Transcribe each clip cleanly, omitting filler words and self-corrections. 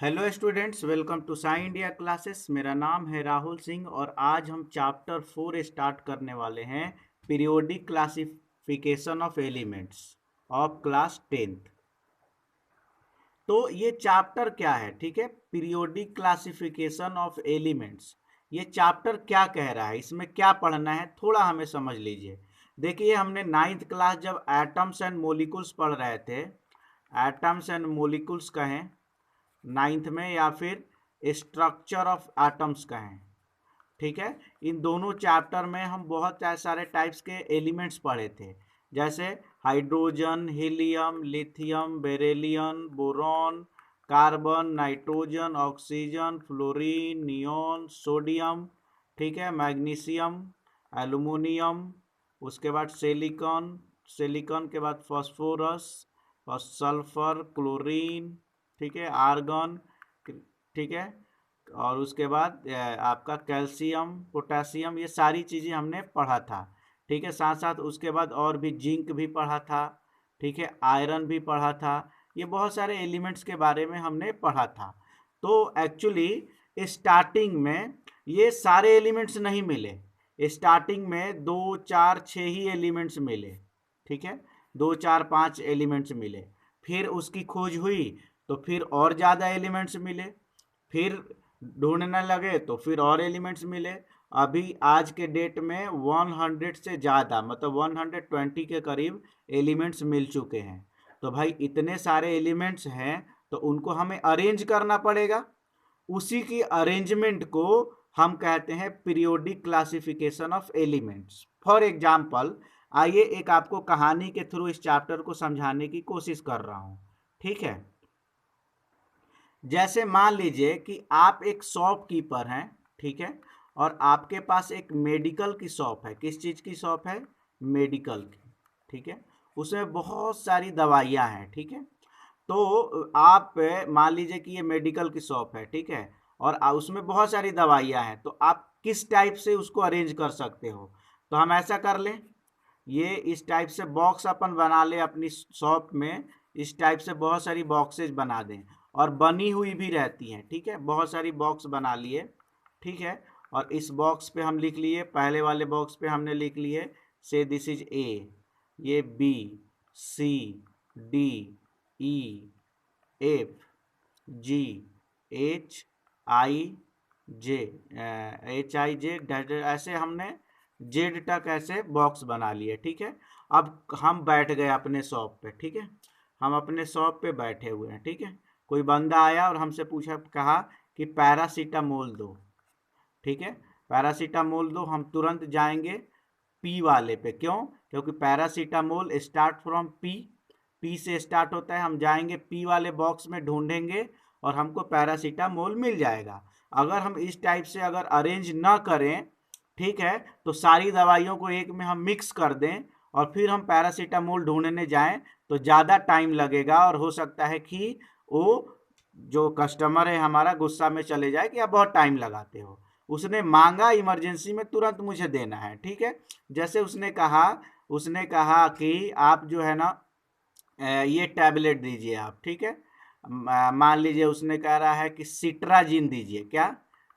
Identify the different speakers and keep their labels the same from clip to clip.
Speaker 1: Hello students, welcome to Sai India classes. मेरा नाम है राहुल सिंह और आज हम चैप्टर 4 स्टार्ट करने वाले हैं, periodic classification of elements of class 10th। तो ये चैप्टर क्या है? ठीक है, पीरियोडिक क्लासिफिकेशन ऑफ एलिमेंट्स। ये चैप्टर क्या कह रहा है, इसमें क्या पढ़ना है, थोड़ा हमें समझ लीजिए। देखिए, हमने 9th क्लास जब एटम्स एंड मोलिकुल्स पढ़ रहे थे, एटम्स एंड मोलिकुल्स कहें 9th में, या फिर स्ट्रक्चर ऑफ एटम्स कहें, ठीक है। इन दोनों चैप्टर में हम बहुत सारे टाइप्स के एलिमेंट्स पढ़े थे, जैसे hydrogen, helium, lithium, beryllium, boron, carbon, nitrogen, oxygen, fluorine, neon, sodium, ठीक है, मैग्नीशियम, एल्युमिनियम, उसके बाद सिलिकॉन, सिलिकॉन के बाद फास्फोरस और सल्फर, क्लोरीन, ठीक है, आर्गन, ठीक है, और उसके बाद आपका कैल्शियम, पोटेशियम, ये सारी चीज़ें हमने पढ़ा था, ठीक है। साथ साथ उसके बाद और भी जिंक भी पढ़ा था, ठीक है, आयरन भी पढ़ा था। ये बहुत सारे एलिमेंट्स के बारे में हमने पढ़ा था। तो एक्चुअली स्टार्टिंग में ये सारे एलिमेंट्स नहीं मिले, स्टार्टिंग में 2 4 6 ही एलिमेंट्स मिले, ठीक है, 2 4 5 एलिमेंट्स मिले। फिर उसकी खोज हुई तो फिर और ज़्यादा एलिमेंट्स मिले, फिर ढूंढने लगे तो फिर और एलिमेंट्स मिले। अभी आज के डेट में 100 से ज़्यादा, मतलब 120 के करीब एलिमेंट्स मिल चुके हैं। तो भाई इतने सारे एलिमेंट्स हैं तो उनको हमें अरेंज करना पड़ेगा। उसी की अरेंजमेंट को हम कहते हैं periodic classification of elements. For example, आइए एक आपको कहानी के थ्रू इस चैप्टर को समझाने की कोशिश कर रहा हूँ, ठीक है। जैसे मान लीजिए कि आप एक शॉपकीपर हैं, ठीक है, और आपके पास एक मेडिकल की शॉप है। किस चीज़ की शॉप है? मेडिकल की, ठीक है। उसमें बहुत सारी दवाइयाँ हैं, ठीक है। तो आप मान लीजिए कि ये मेडिकल की शॉप है, ठीक है, और उसमें बहुत सारी दवाइयाँ हैं। तो आप किस टाइप से उसको अरेंज कर सकते हो? तो हम ऐसा कर लें, ये इस टाइप से बॉक्स अपन बना ले अपनी शॉप में, इस टाइप से बहुत सारी बॉक्सेज बना दें, और बनी हुई भी रहती हैं, ठीक है। बहुत सारी बॉक्स बना लिए, ठीक है, और इस बॉक्स पे हम लिख लिए, पहले वाले बॉक्स पे हमने लिख लिए से दिस इज ए, ये B, C, D, E, F, G, H, I, J, H I J, ऐसे हमने जेड तक ऐसे बॉक्स बना लिए, ठीक है। अब हम बैठ गए अपने शॉप पे, ठीक है, हम अपने शॉप पे बैठे हुए हैं, ठीक है। कोई बंदा आया और हमसे पूछा, कहा कि पैरासीटामोल दो, ठीक है, पैरासीटामोल दो। हम तुरंत जाएंगे पी वाले पे। क्यों? क्योंकि paracetamol start from P, P से स्टार्ट होता है। हम जाएंगे पी वाले बॉक्स में, ढूंढेंगे और हमको पैरासीटामोल मिल जाएगा। अगर हम इस टाइप से अगर अरेंज ना करें, ठीक है, तो सारी दवाइयों को एक में हम मिक्स कर दें और फिर हम पैरासीटामोल ढूंढने जाएं तो ज़्यादा टाइम लगेगा, और हो सकता है कि वो जो कस्टमर है हमारा गुस्सा में चले जाए कि आप बहुत टाइम लगाते हो। उसने मांगा इमरजेंसी में, तुरंत मुझे देना है, ठीक है। जैसे उसने कहा कि आप जो है ना, ये टैबलेट दीजिए आप, ठीक है। मान लीजिए उसने कह रहा है कि सिट्राजिन दीजिए। क्या?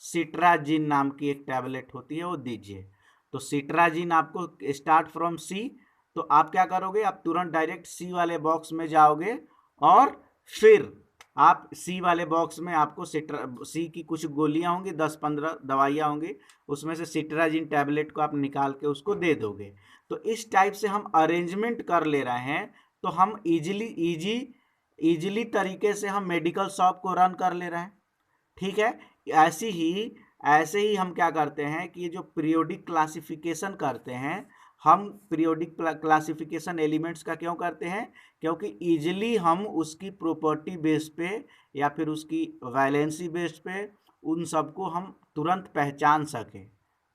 Speaker 1: सिट्राजिन नाम की एक टैबलेट होती है, वो दीजिए। तो सिट्राजिन आपको स्टार्ट फ्रॉम सी। तो आप क्या करोगे? आप तुरंत डायरेक्ट सी वाले बॉक्स में जाओगे और फिर आप सी वाले बॉक्स में आपको सी की कुछ गोलियां होंगी, 10 15 दवाइयां होंगी, उसमें से सिट्राजिन टैबलेट को आप निकाल के उसको दे दोगे। तो इस टाइप से हम अरेंजमेंट कर ले रहे हैं, तो हम इजीली तरीके से हम मेडिकल शॉप को रन कर ले रहे हैं, ठीक है। ऐसे ही ऐसे ही हम क्या करते हैं कि ये जो पीरियोडिक क्लासिफिकेशन करते हैं, हम पीरियोडिक क्लासिफिकेशन एलिमेंट्स का क्यों करते हैं? क्योंकि इजीली हम उसकी प्रॉपर्टी बेस पे या फिर उसकी वैलेंसी बेस पे उन सबको हम तुरंत पहचान सकें,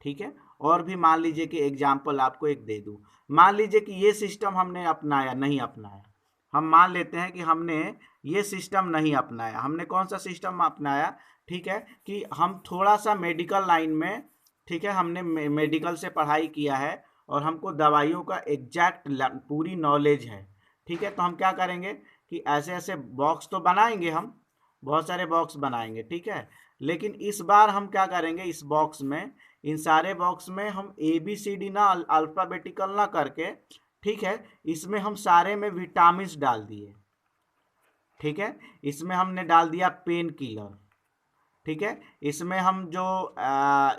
Speaker 1: ठीक है। और भी मान लीजिए कि एग्जाम्पल आपको एक दे दूं। मान लीजिए कि ये सिस्टम हमने अपनाया, नहीं अपनाया। हम मान लेते हैं कि हमने ये सिस्टम नहीं अपनाया। हमने कौन सा सिस्टम अपनाया? ठीक है, कि हम थोड़ा सा मेडिकल लाइन में, ठीक है, हमने मेडिकल से पढ़ाई किया है और हमको दवाइयों का एग्जैक्ट पूरी नॉलेज है, ठीक है। तो हम क्या करेंगे कि ऐसे ऐसे बॉक्स तो बनाएंगे हम, बहुत सारे बॉक्स बनाएंगे, ठीक है। लेकिन इस बार हम क्या करेंगे, इस बॉक्स में, इन सारे बॉक्स में हम ABCD ना अल्फाबेटिकल ना करके, ठीक है, इसमें हम सारे में विटामिन्स डाल दिए, ठीक है। इसमें हमने डाल दिया पेन किलर, ठीक है। इसमें हम जो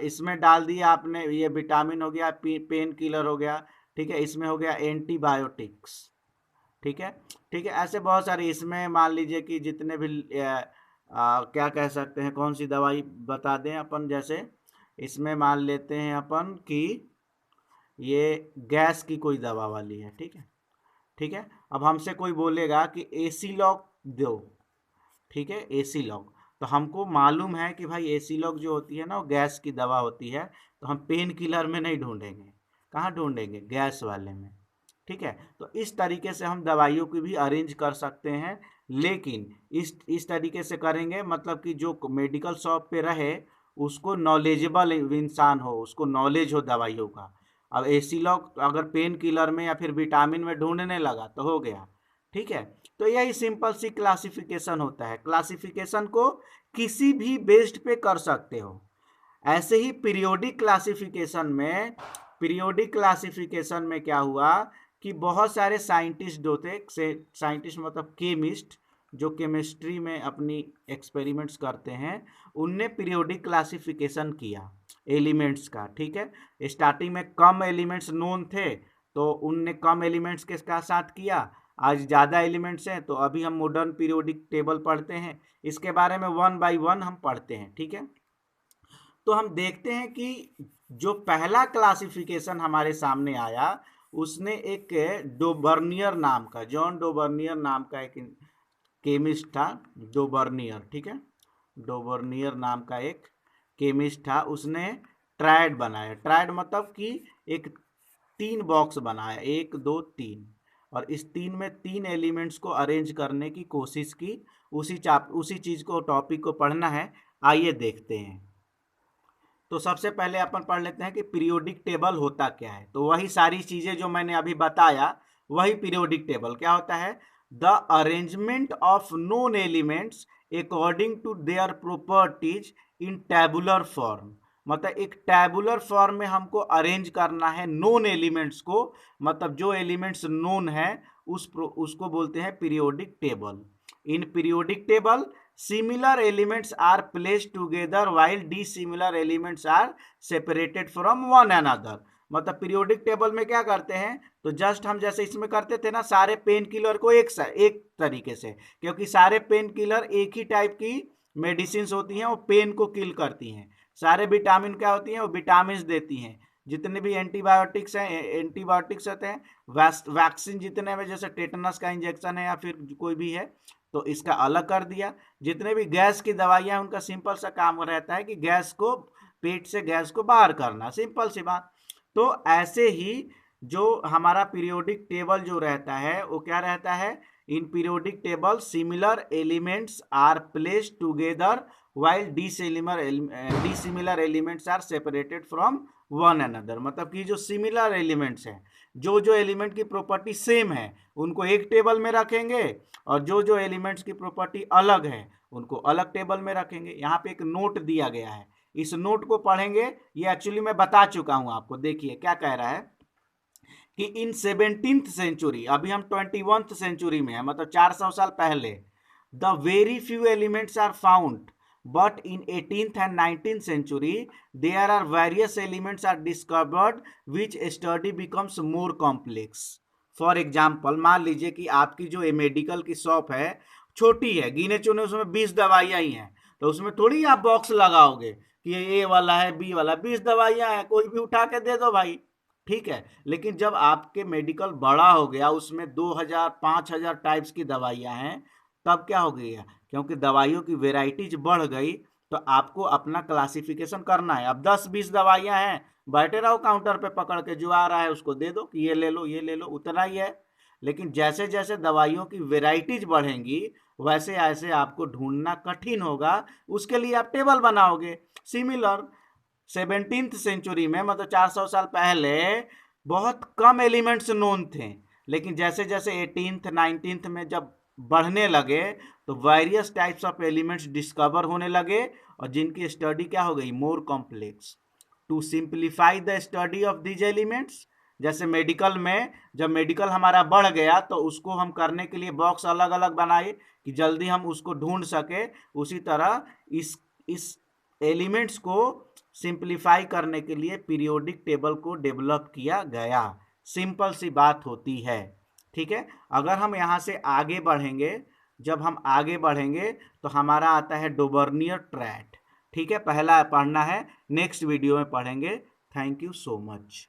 Speaker 1: इसमें डाल दिया आपने, ये विटामिन हो गया, पेन किलर हो गया, ठीक है। इसमें हो गया एंटीबायोटिक्स, ठीक है, ठीक है। ऐसे बहुत सारे इसमें मान लीजिए कि जितने भी क्या कह सकते हैं, कौन सी दवाई बता दें अपन, जैसे इसमें मान लेते हैं अपन कि ये गैस की कोई दवा वाली है, ठीक है, ठीक है। अब हमसे कोई बोलेगा कि एसी लॉक दो, ठीक है, एसी लॉक, तो हमको मालूम है कि भाई एसी लॉक जो होती है ना, वो गैस की दवा होती है, तो हम पेन किलर में नहीं ढूंढेंगे, कहाँ ढूंढेंगे, गैस वाले में, ठीक है। तो इस तरीके से हम दवाइयों की भी अरेंज कर सकते हैं, लेकिन इस तरीके से करेंगे मतलब कि जो मेडिकल शॉप पे रहे उसको नॉलेजेबल इंसान हो, उसको नॉलेज हो दवाइयों का। अब एसी लॉक अगर पेन किलर में या फिर विटामिन में ढूंढने लगा तो हो गया, ठीक है। तो यही सिंपल सी क्लासिफिकेशन होता है, क्लासिफिकेशन को किसी भी बेस्ड पे कर सकते हो। ऐसे ही पीरियोडिक क्लासिफिकेशन में क्या हुआ कि बहुत सारे साइंटिस्ट होते, साइंटिस्ट मतलब केमिस्ट, जो केमिस्ट्री में अपनी एक्सपेरिमेंट्स करते हैं, उनने पीरियोडिक क्लासिफिकेशन किया एलिमेंट्स का, ठीक है। स्टार्टिंग में कम एलिमेंट्स नोन थे, तो उनने कम एलिमेंट्स के साथ किया। आज ज़्यादा एलिमेंट्स हैं, तो अभी हम मॉडर्न पीरियोडिक टेबल पढ़ते हैं, इसके बारे में 1 बाय 1 हम पढ़ते हैं, ठीक है। तो हम देखते हैं कि जो पहला क्लासिफिकेशन हमारे सामने आया, उसने एक डोबर्नियर नाम का, जॉन डोबर्नियर नाम का एक केमिस्ट था, डोबर्नियर, ठीक है, डोबर्नियर नाम का एक केमिस्ट था। उसने ट्रायड बनाया, ट्रायड मतलब कि एक 3 बॉक्स बनाया, 1 2 3, और इस 3 में 3 एलिमेंट्स को अरेंज करने की कोशिश की। उसी चीज़ को, टॉपिक को पढ़ना है, आइए देखते हैं। तो सबसे पहले अपन पढ़ लेते हैं कि पीरियोडिक टेबल होता क्या है। तो वही सारी चीज़ें जो मैंने अभी बताया, वही पीरियोडिक टेबल क्या होता है, the arrangement of known elements according to their properties in tabular form. मतलब एक टैबुलर फॉर्म में हमको अरेंज करना है नोन एलिमेंट्स को, मतलब जो एलिमेंट्स नोन है उसको बोलते हैं periodic table. In periodic table similar elements are placed together while dissimilar elements are separated from one another। मतलब पीरियोडिक टेबल में क्या करते हैं, तो जस्ट हम जैसे इसमें करते थे ना, सारे पेन किलर को एक तरीके से, क्योंकि सारे पेन किलर एक ही टाइप की मेडिसिन होती हैं, वो पेन को किल करती हैं। सारे विटामिन क्या होती हैं, वो विटामिन देती हैं। जितने भी एंटीबायोटिक्स हैं, एंटीबायोटिक्स होते हैं, वैक्सीन जितने में, जैसे टेटनस का इंजेक्शन है या फिर कोई भी है, तो इसका अलग कर दिया। जितने भी गैस की दवाइयां, उनका सिंपल सा काम रहता है कि गैस को, पेट से गैस को बाहर करना, सिंपल सी बात। तो ऐसे ही जो हमारा पीरियोडिक टेबल जो रहता है, वो क्या रहता है, in periodic table similar elements are placed together while dissimilar elements are separated from one another। मतलब कि जो सिमिलर एलिमेंट्स हैं, जो जो एलिमेंट की प्रॉपर्टी सेम है, उनको एक टेबल में रखेंगे, और जो जो एलिमेंट्स की प्रॉपर्टी अलग है उनको अलग टेबल में रखेंगे। यहाँ पे एक नोट दिया गया है, इस नोट को पढ़ेंगे। ये एक्चुअली मैं बता चुका हूँ आपको, देखिए क्या कह रहा है कि इन 17th सेंचुरी, अभी हम 21st सेंचुरी में है, मतलब 400 साल पहले, the very few elements are found, but in 18th and 19th century there are various elements are discovered which study becomes more complex। For example, मान लीजिए कि आपकी जो मेडिकल की शॉप है छोटी है, गिने चुने उसमें 20 दवाइयाँ ही हैं, तो उसमें थोड़ी आप बॉक्स लगाओगे कि ये ए वाला है, बी वाला, 20 दवाइयाँ हैं, कोई भी उठा के दे दो भाई, ठीक है। लेकिन जब आपके मेडिकल बड़ा हो गया, उसमें 2000 5000 टाइप्स की दवाइयाँ हैं, तब क्या हो गई है, क्योंकि दवाइयों की वेराइटीज बढ़ गई, तो आपको अपना क्लासिफिकेशन करना है। अब 10-20 दवाइयाँ हैं, बैठे रहो काउंटर पे पकड़ के, जो आ रहा है उसको दे दो कि ये ले लो, ये ले लो, उतना ही है। लेकिन जैसे जैसे दवाइयों की वेराइटीज बढ़ेंगी, वैसे ऐसे आपको ढूंढना कठिन होगा, उसके लिए आप टेबल बनाओगे सिमिलर। 17th सेंचुरी में, मतलब 400 साल पहले, बहुत कम एलिमेंट्स नोन थे, लेकिन जैसे जैसे 18th 19th में जब बढ़ने लगे तो various types of elements discover होने लगे और जिनकी स्टडी क्या हो गई, more complex. To simplify the study of these elements, जैसे मेडिकल में जब मेडिकल हमारा बढ़ गया तो उसको हम करने के लिए बॉक्स अलग अलग बनाए कि जल्दी हम उसको ढूंढ सके। उसी तरह इस एलिमेंट्स को सिंप्लीफाई करने के लिए पीरियोडिक टेबल को डेवलप किया गया। सिंपल सी बात होती है, ठीक है। अगर हम यहाँ से आगे बढ़ेंगे, जब हम आगे बढ़ेंगे तो हमारा आता है डोबर्नियर ट्रैट, ठीक है। पहला पढ़ना है, नेक्स्ट वीडियो में पढ़ेंगे। Thank you so much.